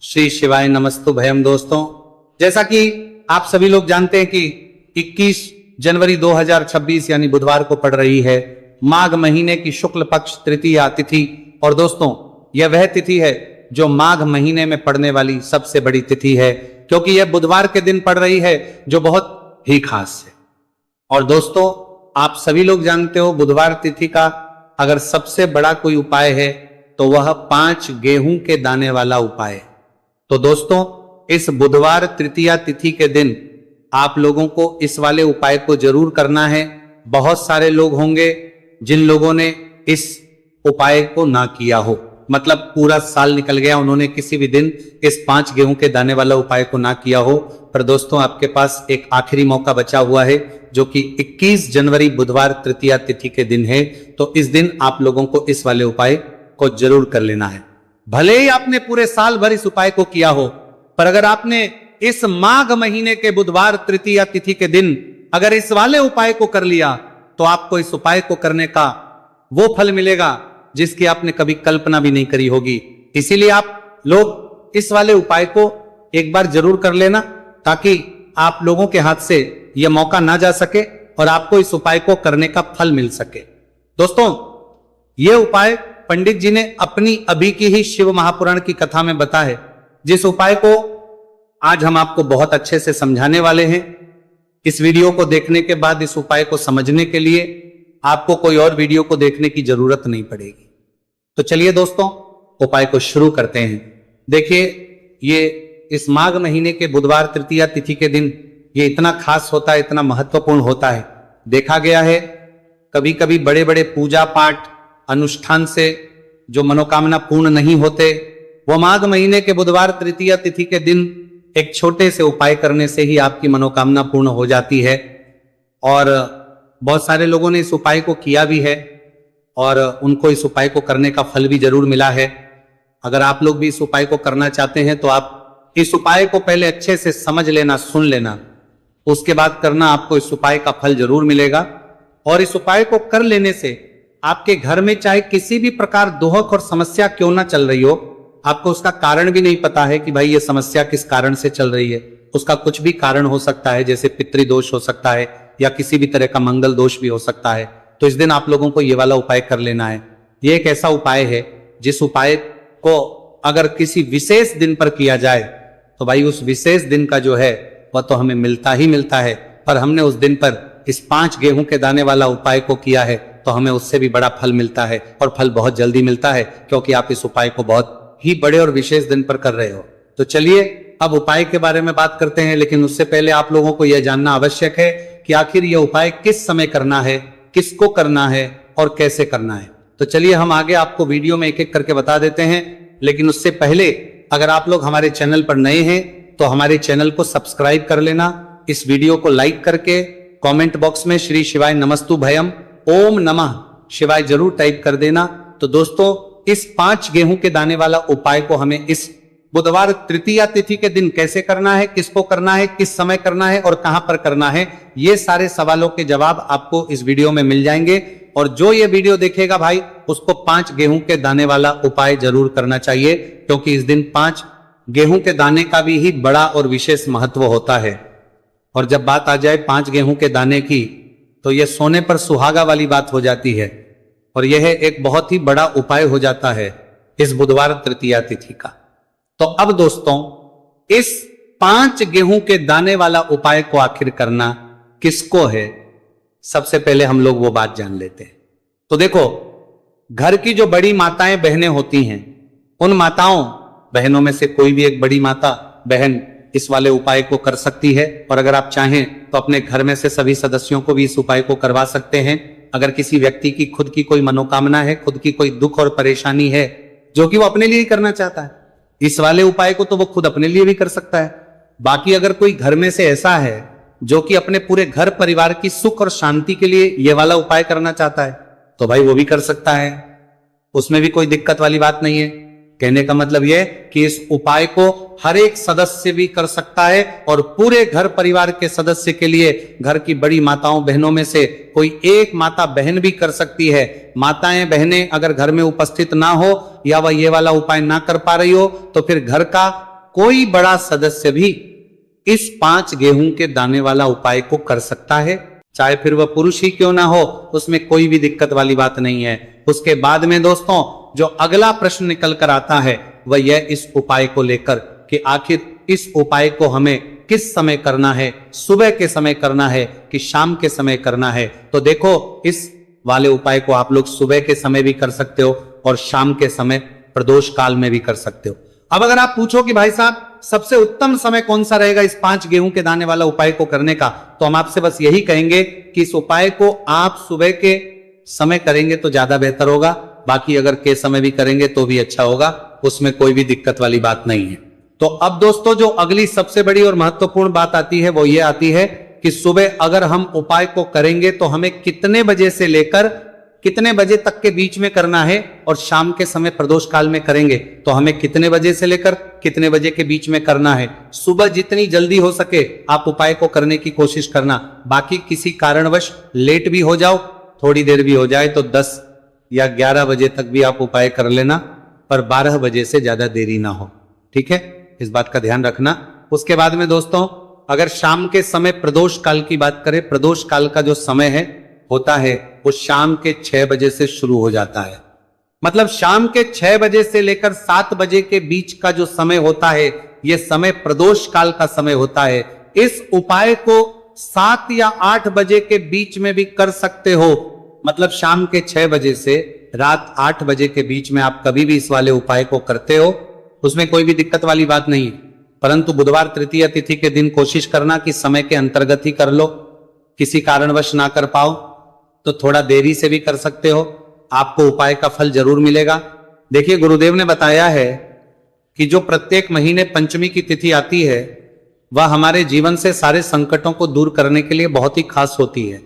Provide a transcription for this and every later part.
श्री शिवाय नमस्तु भयम। दोस्तों, जैसा कि आप सभी लोग जानते हैं कि 21 जनवरी 2026 यानी बुधवार को पड़ रही है माघ महीने की शुक्ल पक्ष तृतीया तिथि। और दोस्तों, यह वह तिथि है जो माघ महीने में पड़ने वाली सबसे बड़ी तिथि है, क्योंकि यह बुधवार के दिन पड़ रही है, जो बहुत ही खास है। और दोस्तों, आप सभी लोग जानते हो बुधवार तिथि का अगर सबसे बड़ा कोई उपाय है तो वह 5 गेहूं के दाने वाला उपाय है। तो दोस्तों, इस बुधवार तृतीया तिथि के दिन आप लोगों को इस वाले उपाय को जरूर करना है। बहुत सारे लोग होंगे जिन लोगों ने इस उपाय को ना किया हो, मतलब पूरा साल निकल गया, उन्होंने किसी भी दिन इस 5 गेहूं के दाने वाला उपाय को ना किया हो। पर दोस्तों, आपके पास एक आखिरी मौका बचा हुआ है, जो कि 21 जनवरी बुधवार तृतीया तिथि के दिन है। तो इस दिन आप लोगों को इस वाले उपाय को जरूर कर लेना है। भले ही आपने पूरे साल भर इस उपाय को किया हो, पर अगर आपने इस माघ महीने के बुधवार तृतीया तिथि के दिन अगर इस वाले उपाय को कर लिया तो आपको इस उपाय को करने का वो फल मिलेगा जिसकी आपने कभी कल्पना भी नहीं करी होगी। इसीलिए आप लोग इस वाले उपाय को एक बार जरूर कर लेना, ताकि आप लोगों के हाथ से यह मौका ना जा सके और आपको इस उपाय को करने का फल मिल सके। दोस्तों, यह उपाय पंडित जी ने अपनी अभी की ही शिव महापुराण की कथा में बताया है, जिस उपाय को आज हम आपको बहुत अच्छे से समझाने वाले हैं। इस वीडियो को देखने के बाद इस उपाय को समझने के लिए आपको कोई और वीडियो को देखने की जरूरत नहीं पड़ेगी। तो चलिए दोस्तों, उपाय को शुरू करते हैं। देखिए, ये इस माघ महीने के बुधवार तृतीया तिथि के दिन ये इतना खास होता है, इतना महत्वपूर्ण होता है। देखा गया है कभी कभी बड़े बड़े पूजा पाठ अनुष्ठान से जो मनोकामना पूर्ण नहीं होते, वो माघ महीने के बुधवार तृतीया तिथि के दिन एक छोटे से उपाय करने से ही आपकी मनोकामना पूर्ण हो जाती है। और बहुत सारे लोगों ने इस उपाय को किया भी है और उनको इस उपाय को करने का फल भी जरूर मिला है। अगर आप लोग भी इस उपाय को करना चाहते हैं तो आप इस उपाय को पहले अच्छे से समझ लेना, सुन लेना, उसके बाद करना, आपको इस उपाय का फल जरूर मिलेगा। और इस उपाय को कर लेने से आपके घर में चाहे किसी भी प्रकार दोहक और समस्या क्यों ना चल रही हो, आपको उसका कारण भी नहीं पता है कि भाई ये समस्या किस कारण से चल रही है, उसका कुछ भी कारण हो सकता है, जैसे पितृदोष हो सकता है या किसी भी तरह का मंगल दोष भी हो सकता है। तो इस दिन आप लोगों को ये वाला उपाय कर लेना है। ये एक ऐसा उपाय है जिस उपाय को अगर किसी विशेष दिन पर किया जाए तो भाई उस विशेष दिन का जो है वह तो हमें मिलता ही मिलता है। पर हमने उस दिन पर इस 5 गेहूं के दाने वाला उपाय को किया है तो हमें उससे भी बड़ा फल मिलता है, और फल बहुत जल्दी मिलता है, क्योंकि आप इस उपाय को बहुत ही बड़े और विशेष दिन पर कर रहे हो। तो चलिए अब उपाय के बारे में बात करते हैं, लेकिन उससे पहले आप लोगों को यह जानना आवश्यक है कि आखिर यह उपाय किस समय करना है, किसको करना है और कैसे करना है। तो चलिए हम आगे आपको वीडियो में एक एक करके बता देते हैं। लेकिन उससे पहले अगर आप लोग हमारे चैनल पर नए हैं तो हमारे चैनल को सब्सक्राइब कर लेना, इस वीडियो को लाइक करके कमेंट बॉक्स में श्री शिवाय नमस्तु भयम ओम नमः शिवाय जरूर टाइप कर देना। तो दोस्तों, इस 5 गेहूं के दाने वाला उपाय को हमें इस बुधवार तृतीया तिथि के दिन कैसे करना है, किसको करना है, किस समय करना है और कहां पर करना है, ये सारे सवालों के जवाब आपको इस वीडियो में मिल जाएंगे। और जो ये वीडियो देखेगा भाई, उसको 5 गेहूं के दाने वाला उपाय जरूर करना चाहिए, क्योंकि इस दिन 5 गेहूं के दाने का भी ही बड़ा और विशेष महत्व होता है। और जब बात आ जाए 5 गेहूं के दाने की, तो यह सोने पर सुहागा वाली बात हो जाती है, और यह एक बहुत ही बड़ा उपाय हो जाता है इस बुधवार तृतीया तिथि का। तो अब दोस्तों, इस 5 गेहूं के दाने वाला उपाय को आखिर करना किसको है, सबसे पहले हम लोग वो बात जान लेते हैं। तो देखो, घर की जो बड़ी माताएं बहनें होती हैं, उन माताओं बहनों में से कोई भी एक बड़ी माता बहन इस वाले उपाय को कर सकती है। और अगर आप चाहें तो अपने घर में से सभी सदस्यों को भी इस उपाय को करवा सकते हैं। अगर किसी व्यक्ति की खुद की कोई मनोकामना है, खुद की कोई दुख और परेशानी है जो कि वो अपने लिए करना चाहता है, इस वाले उपाय को तो वो खुद अपने लिए भी कर सकता है। बाकी अगर कोई घर में से ऐसा है जो कि अपने पूरे घर परिवार की सुख और शांति के लिए ये वाला उपाय करना चाहता है, तो भाई वो भी कर सकता है, उसमें भी कोई दिक्कत वाली बात नहीं है। कहने का मतलब यह कि इस उपाय को हर एक सदस्य भी कर सकता है, और पूरे घर परिवार के सदस्य के लिए घर की बड़ी माताओं बहनों में से कोई एक माता बहन भी कर सकती है। माताएं बहनें अगर घर में उपस्थित ना हो या वह ये वाला उपाय ना कर पा रही हो, तो फिर घर का कोई बड़ा सदस्य भी इस 5 गेहूं के दाने वाला उपाय को कर सकता है, चाहे फिर वह पुरुष ही क्यों ना हो, उसमें कोई भी दिक्कत वाली बात नहीं है। उसके बाद में दोस्तों जो अगला प्रश्न निकल कर आता है वह यह इस उपाय को लेकर कि आखिर इस उपाय को हमें किस समय करना है, सुबह के समय करना है कि शाम के समय करना है। तो देखो इस वाले उपाय को आप लोग सुबह के समय भी कर सकते हो और शाम के समय प्रदोष काल में भी कर सकते हो। अब अगर आप पूछो कि भाई साहब सबसे उत्तम समय कौन सा रहेगा इस 5 गेहूं के दाने वाला उपाय को करने का, तो हम आपसे बस यही कहेंगे कि इस उपाय को आप सुबह के समय करेंगे तो ज्यादा बेहतर होगा, बाकी अगर के समय भी करेंगे तो भी अच्छा होगा, उसमें कोई भी दिक्कत वाली बात नहीं है। तो अब दोस्तों जो अगली सबसे बड़ी और महत्वपूर्ण बात आती है वो ये आती है कि सुबह अगर हम उपाय को करेंगे तो हमें कितने बजे से लेकर कितने बजे तक के बीच में करना है, और शाम के समय प्रदोष काल में करेंगे तो हमें कितने बजे से लेकर कितने बजे के बीच में करना है। सुबह जितनी जल्दी हो सके आप उपाय को करने की कोशिश करना, बाकी किसी कारणवश लेट भी हो जाओ, थोड़ी देर भी हो जाए तो 10 या 11 बजे तक भी आप उपाय कर लेना, पर 12 बजे से ज्यादा देरी ना हो, ठीक है, इस बात का ध्यान रखना। उसके बाद में दोस्तों अगर शाम के समय प्रदोष काल की बात करें, प्रदोष काल का जो समय है होता है वो शाम के 6 बजे से शुरू हो जाता है। मतलब शाम के 6 बजे से लेकर 7 बजे के बीच का जो समय होता है यह समय प्रदोष काल का समय होता है। इस उपाय को 7 या 8 बजे के बीच में भी कर सकते हो, मतलब शाम के 6 बजे से रात 8 बजे के बीच में आप कभी भी इस वाले उपाय को करते हो, उसमें कोई भी दिक्कत वाली बात नहीं। परंतु बुधवार तृतीया तिथि के दिन कोशिश करना कि समय के अंतर्गत ही कर लो, किसी कारणवश ना कर पाओ तो थोड़ा देरी से भी कर सकते हो, आपको उपाय का फल जरूर मिलेगा। देखिए गुरुदेव ने बताया है कि जो प्रत्येक महीने पंचमी की तिथि आती है वह हमारे जीवन से सारे संकटों को दूर करने के लिए बहुत ही खास होती है।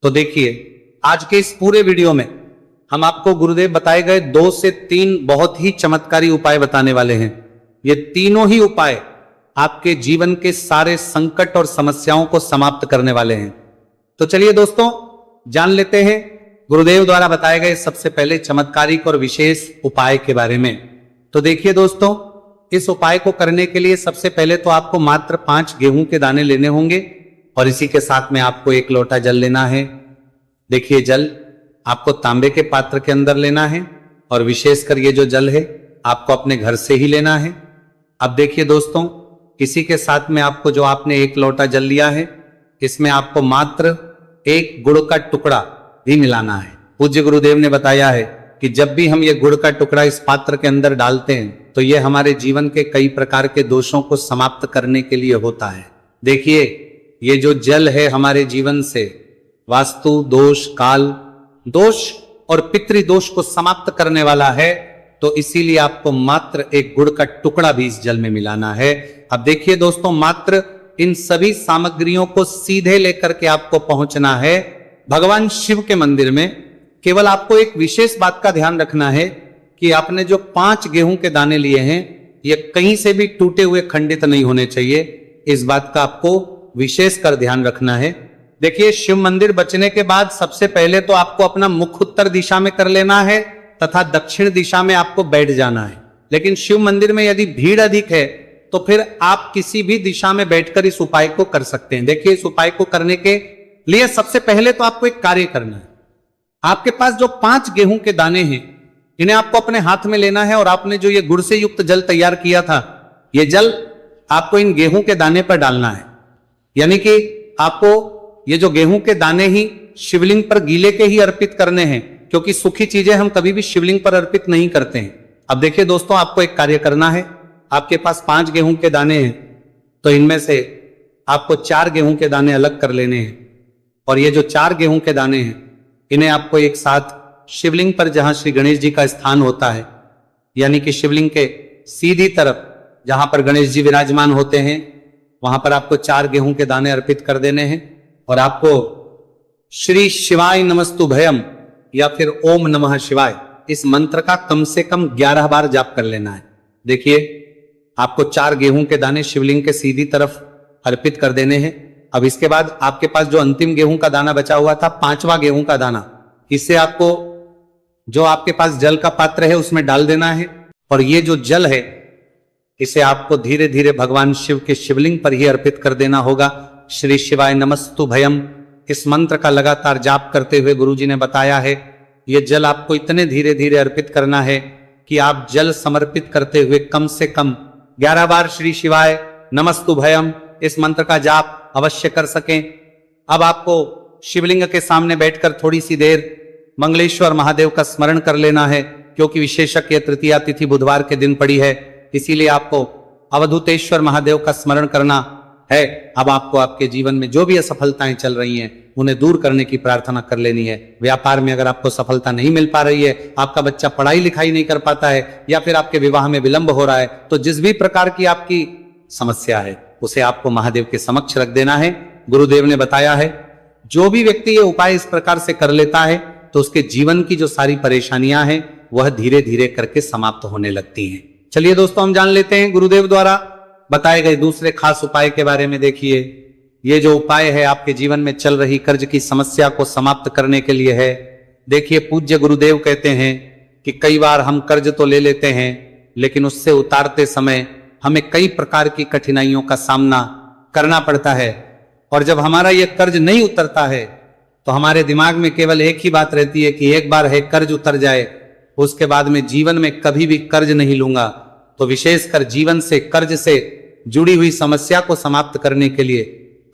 तो देखिए आज के इस पूरे वीडियो में हम आपको गुरुदेव बताए गए 2 से 3 बहुत ही चमत्कारी उपाय बताने वाले हैं। ये तीनों ही उपाय आपके जीवन के सारे संकट और समस्याओं को समाप्त करने वाले हैं। तो चलिए दोस्तों जान लेते हैं गुरुदेव द्वारा बताए गए सबसे पहले चमत्कारिक और विशेष उपाय के बारे में। तो देखिए दोस्तों इस उपाय को करने के लिए सबसे पहले तो आपको मात्र 5 गेहूं के दाने लेने होंगे और इसी के साथ में आपको 1 लोटा जल लेना है। देखिए जल आपको तांबे के पात्र के अंदर लेना है और विशेषकर ये जो जल है आपको अपने घर से ही लेना है। अब देखिए दोस्तों इसी के साथ में आपको जो आपने 1 लोटा जल लिया है इसमें आपको मात्र 1 गुड़ का टुकड़ा भी मिलाना है। पूज्य गुरुदेव ने बताया है कि जब भी हम ये गुड़ का टुकड़ा इस पात्र के अंदर डालते हैं तो ये हमारे जीवन के कई प्रकार के दोषों को समाप्त करने के लिए होता है। देखिए ये जो जल है हमारे जीवन से वास्तु दोष, काल दोष और पितृ दोष को समाप्त करने वाला है, तो इसीलिए आपको मात्र 1 गुड़ का टुकड़ा भी इस जल में मिलाना है। अब देखिए दोस्तों मात्र इन सभी सामग्रियों को सीधे लेकर के आपको पहुंचना है भगवान शिव के मंदिर में। केवल आपको एक विशेष बात का ध्यान रखना है कि आपने जो 5 गेहूं के दाने लिए हैं ये कहीं से भी टूटे हुए खंडित नहीं होने चाहिए, इस बात का आपको विशेष कर ध्यान रखना है। देखिए शिव मंदिर बचने के बाद सबसे पहले तो आपको अपना मुख उत्तर दिशा में कर लेना है तथा दक्षिण दिशा में आपको बैठ जाना है। लेकिन शिव मंदिर में यदि भीड़ अधिक है तो फिर आप किसी भी दिशा में बैठकर इस उपाय को कर सकते हैं। देखिए इस उपाय को करने के लिए सबसे पहले तो आपको एक कार्य करना है। आपके पास जो 5 गेहूं के दाने हैं इन्हें आपको अपने हाथ में लेना है और आपने जो ये गुड़ से युक्त जल तैयार किया था ये जल आपको इन गेहूं के दाने पर डालना है। यानी कि आपको ये जो गेहूं के दाने ही शिवलिंग पर गीले के ही अर्पित करने हैं, क्योंकि सूखी चीजें हम कभी भी शिवलिंग पर अर्पित नहीं करते हैं। अब देखिए दोस्तों आपको एक कार्य करना है। आपके पास 5 गेहूं के दाने हैं तो इनमें से आपको 4 गेहूं के दाने अलग कर लेने हैं और ये जो 4 गेहूं के दाने हैं इन्हें आपको एक साथ शिवलिंग पर जहां श्री गणेश जी का स्थान होता है, यानी कि शिवलिंग के सीधी तरफ जहां पर गणेश जी विराजमान होते हैं वहां पर आपको 4 गेहूं के दाने अर्पित कर देने हैं और आपको श्री शिवाय नमस्तुभयम या फिर ओम नमः शिवाय इस मंत्र का कम से कम 11 बार जाप कर लेना है। देखिए आपको 4 गेहूं के दाने शिवलिंग के सीधी तरफ अर्पित कर देने हैं। अब इसके बाद आपके पास जो अंतिम गेहूं का दाना बचा हुआ था 5वां गेहूं का दाना, इससे आपको जो आपके पास जल का पात्र है उसमें डाल देना है और ये जो जल है इसे आपको धीरे धीरे भगवान शिव के शिवलिंग पर ही अर्पित कर देना होगा। श्री शिवाय नमस्तु भयम इस मंत्र का लगातार जाप करते हुए गुरुजी ने बताया है। ये जल आपको इतने धीरे धीरे अर्पित करना है कि आप जल समर्पित करते हुए कम से कम 11 बार श्री शिवाय नमस्तु भयम इस मंत्र का जाप अवश्य कर सकें। अब आपको शिवलिंग के सामने बैठकर थोड़ी सी देर मंगलेश्वर महादेव का स्मरण कर लेना है, क्योंकि विशेषक यह तृतीया तिथि बुधवार के दिन पड़ी है, इसीलिए आपको अवधूतेश्वर महादेव का स्मरण करना है। अब आपको आपके जीवन में जो भी असफलताएं चल रही हैं उन्हें दूर करने की प्रार्थना कर लेनी है। व्यापार में अगर आपको सफलता नहीं मिल पा रही है, आपका बच्चा पढ़ाई लिखाई नहीं कर पाता है, या फिर आपके विवाह में विलंब हो रहा है, तो जिस भी प्रकार की आपकी समस्या है उसे आपको महादेव के समक्ष रख देना है। गुरुदेव ने बताया है जो भी व्यक्ति ये उपाय इस प्रकार से कर लेता है तो उसके जीवन की जो सारी परेशानियां हैं वह धीरे धीरे करके समाप्त होने लगती हैं। चलिए दोस्तों, हम जान लेते हैं गुरुदेव द्वारा बताए गए दूसरे खास उपाय के बारे में। देखिए, ये जो उपाय है आपके जीवन में चल रही कर्ज की समस्या को समाप्त करने के लिए है। देखिए, पूज्य गुरुदेव कहते हैं कि कई बार हम कर्ज तो ले लेते हैं, लेकिन उससे उतारते समय हमें कई प्रकार की कठिनाइयों का सामना करना पड़ता है। और जब हमारा यह कर्ज नहीं उतरता है तो हमारे दिमाग में केवल एक ही बात रहती है कि एक बार है कर्ज उतर जाए, उसके बाद में जीवन में कभी भी कर्ज नहीं लूंगा। तो विशेषकर जीवन से कर्ज से जुड़ी हुई समस्या को समाप्त करने के लिए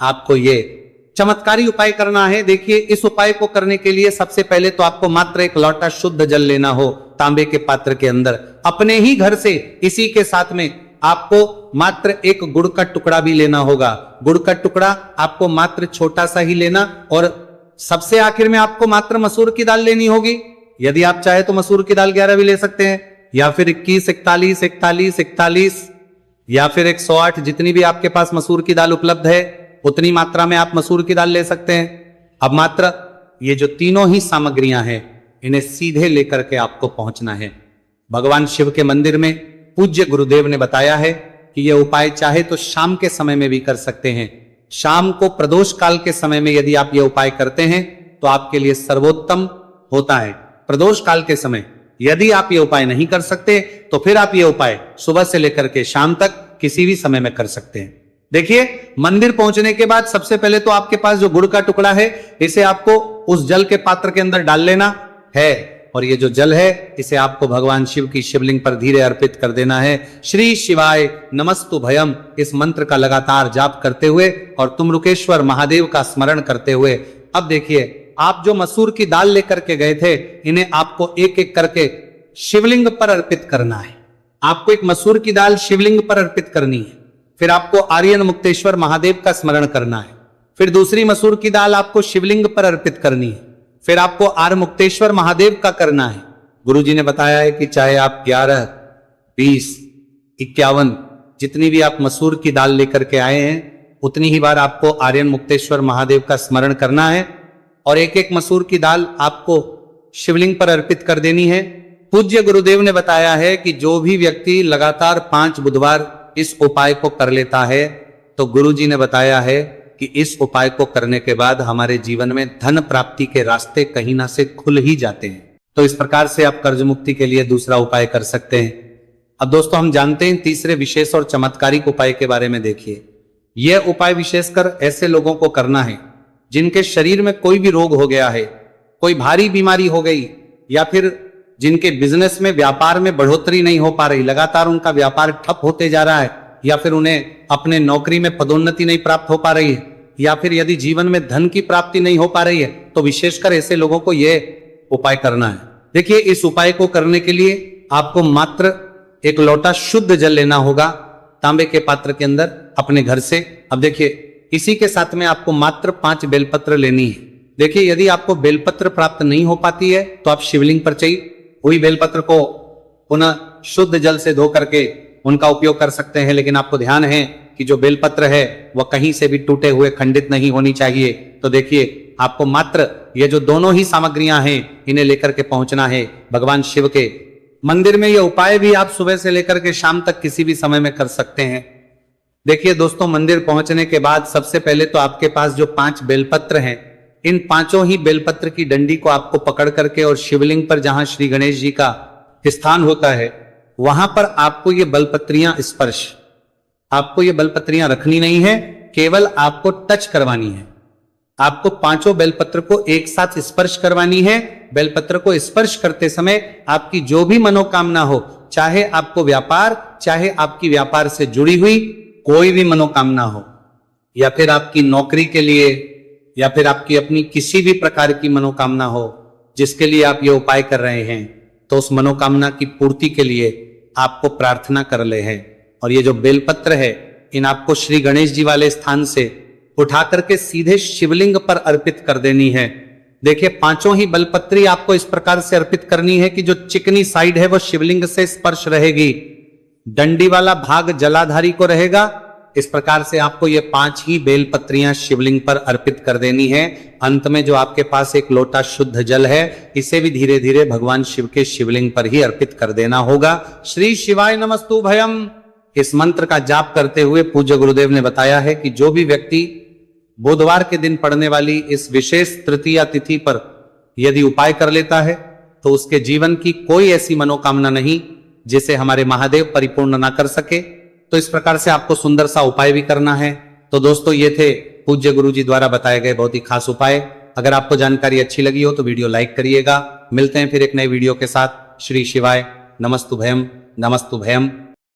आपको ये चमत्कारी उपाय करना है। देखिए, इस उपाय को करने के लिए सबसे पहले तो आपको मात्र एक लोटा शुद्ध जल लेना हो तांबे के पात्र के अंदर, अपने ही घर से। इसी के साथ में आपको मात्र एक गुड़ का टुकड़ा भी लेना होगा। गुड़ का टुकड़ा आपको मात्र छोटा सा ही लेना, और सबसे आखिर में आपको मात्र मसूर की दाल लेनी होगी। यदि आप चाहे तो मसूर की दाल 11 भी ले सकते हैं, या फिर 21, 41, 41, 41 या फिर 108, जितनी भी आपके पास मसूर की दाल उपलब्ध है उतनी मात्रा में आप मसूर की दाल ले सकते हैं। अब मात्र ये जो तीनों ही सामग्रियां हैं इन्हें सीधे लेकर के आपको पहुंचना है भगवान शिव के मंदिर में। पूज्य गुरुदेव ने बताया है कि यह उपाय चाहे तो शाम के समय में भी कर सकते हैं। शाम को प्रदोष काल के समय में यदि आप यह उपाय करते हैं तो आपके लिए सर्वोत्तम होता है। प्रदोष काल के समय यदि आप ये उपाय नहीं कर सकते तो फिर आप ये उपाय सुबह से लेकर के शाम तक किसी भी समय में कर सकते हैं। देखिए, मंदिर पहुंचने के बाद सबसे पहले तो आपके पास जो गुड़ का टुकड़ा है इसे आपको उस जल के पात्र के अंदर डाल लेना है, और ये जो जल है इसे आपको भगवान शिव की शिवलिंग पर धीरे अर्पित कर देना है। श्री शिवाय नमस्तु भयम इस मंत्र का लगातार जाप करते हुए और तुमरुकेश्वर महादेव का स्मरण करते हुए। अब देखिए, आप जो मसूर की दाल लेकर के गए थे इन्हें आपको एक एक करके शिवलिंग पर अर्पित करना है। आपको एक मसूर की दाल शिवलिंग पर अर्पित करनी है, फिर आपको आर्यन मुक्तेश्वर महादेव का स्मरण करना है, फिर दूसरी मसूर की दाल आपको शिवलिंग पर अर्पित करनी है, फिर आपको आर्य मुक्तेश्वर महादेव का करना है। गुरुजी ने बताया है कि चाहे आप 11, 20, 51 जितनी भी आप मसूर की दाल लेकर के आए हैं उतनी ही बार आपको आर्यन मुक्तेश्वर महादेव का स्मरण करना है, और एक एक मसूर की दाल आपको शिवलिंग पर अर्पित कर देनी है। पूज्य गुरुदेव ने बताया है कि जो भी व्यक्ति लगातार 5 बुधवार इस उपाय को कर लेता है तो गुरुजी ने बताया है कि इस उपाय को करने के बाद हमारे जीवन में धन प्राप्ति के रास्ते कहीं ना से खुल ही जाते हैं। तो इस प्रकार से आप कर्ज मुक्ति के लिए दूसरा उपाय कर सकते हैं। अब दोस्तों, हम जानते हैं तीसरे विशेष और चमत्कारिक उपाय के बारे में। देखिए, यह उपाय विशेषकर ऐसे लोगों को करना है जिनके शरीर में कोई भी रोग हो गया है, कोई भारी बीमारी हो गई, या फिर जिनके बिजनेस में व्यापार में बढ़ोतरी नहीं हो पा रही, लगातार उनका व्यापार ठप होते जा रहा है, या फिर उन्हें अपने नौकरी में पदोन्नति नहीं प्राप्त हो पा रही है, या फिर यदि जीवन में धन की प्राप्ति नहीं हो पा रही है, तो विशेषकर ऐसे लोगों को यह उपाय करना है। देखिए, इस उपाय को करने के लिए आपको मात्र एक लोटा शुद्ध जल लेना होगा तांबे के पात्र के अंदर अपने घर से। अब देखिए, इसी के साथ में आपको मात्र 5 बेलपत्र लेनी है। देखिए, यदि आपको बेलपत्र प्राप्त नहीं हो पाती है तो आप शिवलिंग पर चाहिए वही बेलपत्र को पुनः शुद्ध जल से धो करके उनका उपयोग कर सकते हैं, लेकिन आपको ध्यान है कि जो बेलपत्र है वह कहीं से भी टूटे हुए खंडित नहीं होनी चाहिए। तो देखिए, आपको मात्र ये जो दोनों ही सामग्रियां हैं इन्हें लेकर के पहुंचना है भगवान शिव के मंदिर में। यह उपाय भी आप सुबह से लेकर के शाम तक किसी भी समय में कर सकते हैं। देखिए दोस्तों, मंदिर पहुंचने के बाद सबसे पहले तो आपके पास जो 5 बेलपत्र हैं, इन 5 ही बेलपत्र की डंडी को आपको पकड़ करके और शिवलिंग पर जहां श्री गणेश जी का स्थान होता है वहां पर आपको ये बलपत्रियां स्पर्श, आपको ये बलपत्रियां रखनी नहीं है, केवल आपको टच करवानी है। आपको पांचों बेलपत्र को एक साथ स्पर्श करवानी है। बेलपत्र को स्पर्श करते समय आपकी जो भी मनोकामना हो, चाहे आपको व्यापार, चाहे आपकी व्यापार से जुड़ी हुई कोई भी मनोकामना हो, या फिर आपकी नौकरी के लिए, या फिर आपकी अपनी किसी भी प्रकार की मनोकामना हो जिसके लिए आप ये उपाय कर रहे हैं, तो उस मनोकामना की पूर्ति के लिए आपको प्रार्थना कर ले हैं। और ये जो बेलपत्र है, इन आपको श्री गणेश जी वाले स्थान से उठा करके सीधे शिवलिंग पर अर्पित कर देनी है। देखिए, पांचों ही बेलपत्री आपको इस प्रकार से अर्पित करनी है कि जो चिकनी साइड है वो शिवलिंग से स्पर्श रहेगी, डंडी वाला भाग जलाधारी को रहेगा। इस प्रकार से आपको ये 5 ही बेलपत्रियां शिवलिंग पर अर्पित कर देनी है। अंत में जो आपके पास एक लोटा शुद्ध जल है, इसे भी धीरे धीरे भगवान शिव के शिवलिंग पर ही अर्पित कर देना होगा। श्री शिवाय नमस्तु भयम, इस मंत्र का जाप करते हुए पूज्य गुरुदेव ने बताया है कि जो भी व्यक्ति बुधवार के दिन पड़ने वाली इस विशेष तृतीया तिथि पर यदि उपाय कर लेता है, तो उसके जीवन की कोई ऐसी मनोकामना नहीं जिसे हमारे महादेव परिपूर्ण ना कर सके। तो इस प्रकार से आपको सुंदर सा उपाय भी करना है। तो दोस्तों, ये थे पूज्य गुरु जी द्वारा बताए गए बहुत ही खास उपाय। अगर आपको जानकारी अच्छी लगी हो तो वीडियो लाइक करिएगा। मिलते हैं फिर एक नए वीडियो के साथ। श्री शिवाय नमस्तु भयम, नमस्तु भयम।